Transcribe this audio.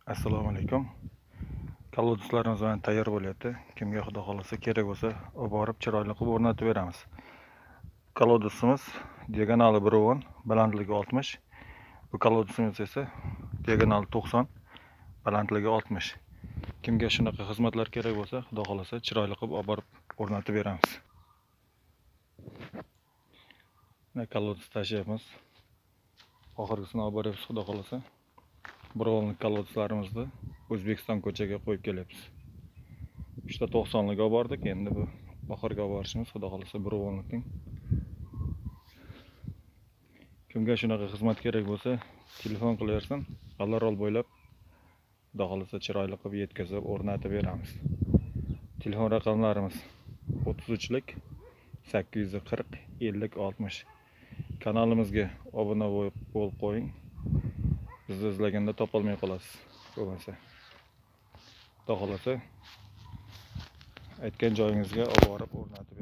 Assalomu alaykum. Koloduslarimiz bilan tayyor bo'lyapti. Kimga xudo xolasa kerak bo'lsa, olib borib chiroyli qilib o'rnatib beramiz. Kolodusimiz diagonali 1.10, balandligi 60. Bu kolodusimiz esa diagonali 90, balandligi 60. Kimga shunaqa xizmatlar kerak bo'lsa, xudo xolasa chiroyli qilib olib borib o'rnatib beramiz. Mana kolodus tashiyapmiz. Oxirgisini olib boryapmiz xudo xolasa. Birovning koloduslarimizni O'zbekiston ko'chaga qo'yib kelyapmiz. 90lik olib bordik, endi bu oxirgi olib borishimiz xudo xolasa 1.10likning. Kimga shunaqa xizmat kerak bo'lsa, telefon qilaversin. G'allaorol bo'ylab xudo xolasa chiroyli qilib yetkazib o'rnatib beramiz. Telefon raqamlarimiz 33lik 840 50 60. Kanalimizga obuna bo'lib qo'ying. Bizni izlaganda topolmay qolasiz. Bo'lmasa xudo xolasa aytgan joyingizga olib borib o'rnatib